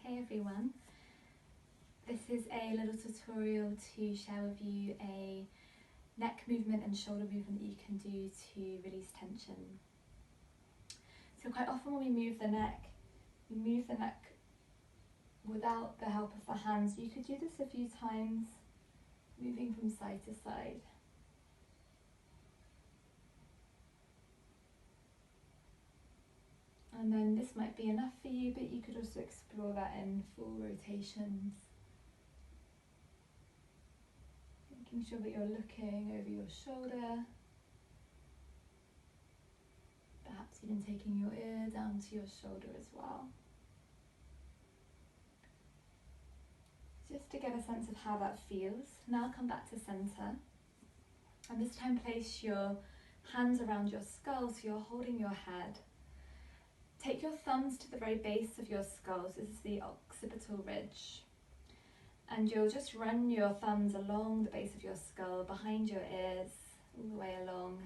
Hey everyone. This is a little tutorial to share with you a neck movement and shoulder movement that you can do to release tension. So quite often when we move the neck without the help of the hands. You could do this a few times, moving from side to side. And then this might be enough for you, but you could also explore that in full rotations. Making sure that you're looking over your shoulder. Perhaps even taking your ear down to your shoulder as well. Just to get a sense of how that feels. Now come back to center. And this time place your hands around your skull so you're holding your head. Take your thumbs to the very base of your skull, so this is the occipital ridge. And you'll just run your thumbs along the base of your skull, behind your ears, all the way along.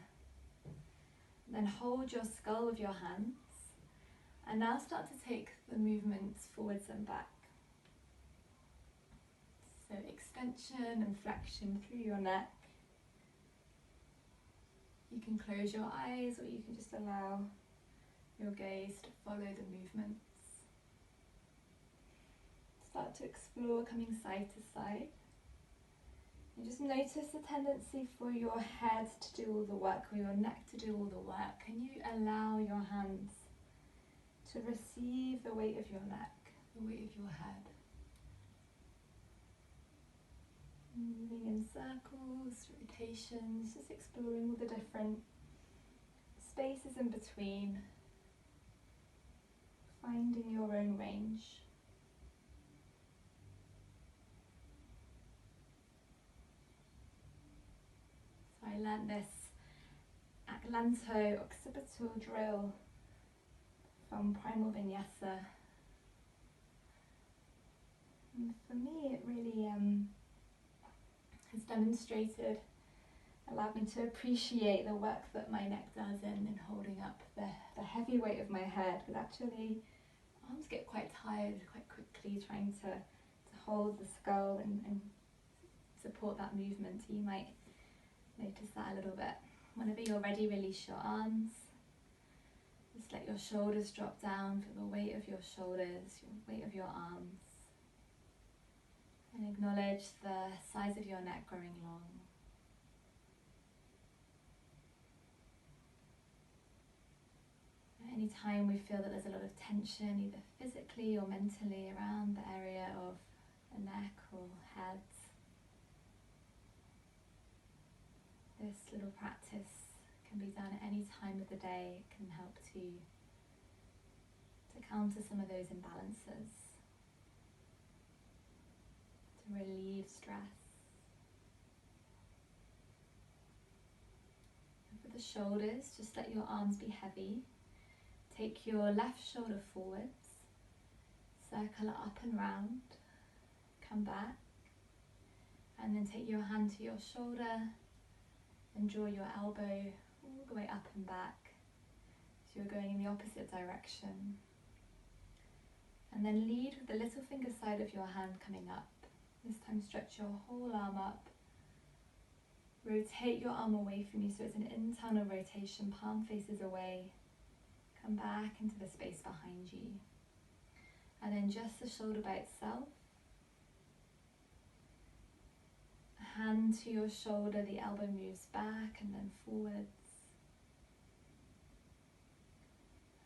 Then hold your skull with your hands. And now start to take the movements forwards and back. So extension and flexion through your neck. You can close your eyes or you can just allow your gaze to follow the movements. Start to explore coming side to side. You just notice the tendency for your head to do all the work, or your neck to do all the work. Can you allow your hands to receive the weight of your neck, the weight of your head? Moving in circles, rotations, just exploring all the different spaces in between. Finding your own range. So I learnt this Atlanto-occipital drill from Primal Vinyasa. And for me it really has demonstrated, allowed me to appreciate the work that my neck does in holding up the heavy weight of my head, but actually arms get quite tired quite quickly trying to hold the skull and support that movement. You might notice that a little bit. Whenever you're ready, release your arms. Just let your shoulders drop down for the weight of your shoulders, your weight of your arms. And acknowledge the size of your neck growing long. Any time we feel that there's a lot of tension, either physically or mentally, around the area of the neck or head, this little practice can be done at any time of the day. It can help to counter some of those imbalances, to relieve stress. And for the shoulders, just let your arms be heavy. Take your left shoulder forwards, circle it up and round, come back, and then take your hand to your shoulder and draw your elbow all the way up and back, so you're going in the opposite direction. And then lead with the little finger side of your hand coming up. This time stretch your whole arm up. Rotate your arm away from you so it's an internal rotation, palm faces away. Come back into the space behind you. And then just the shoulder by itself. Hand to your shoulder, the elbow moves back and then forwards.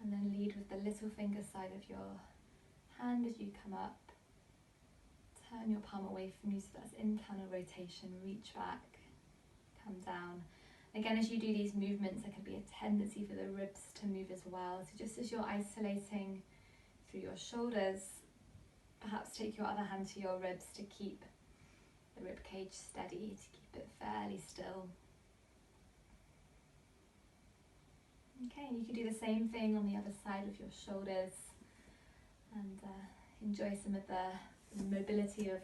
And then lead with the little finger side of your hand as you come up. Turn your palm away from you so that's internal rotation. Reach back, come down. Again, as you do these movements, there can be a tendency for the ribs to move as well. So just as you're isolating through your shoulders, perhaps take your other hand to your ribs to keep the rib cage steady, to keep it fairly still. Okay, and you can do the same thing on the other side of your shoulders and enjoy some of the mobility of your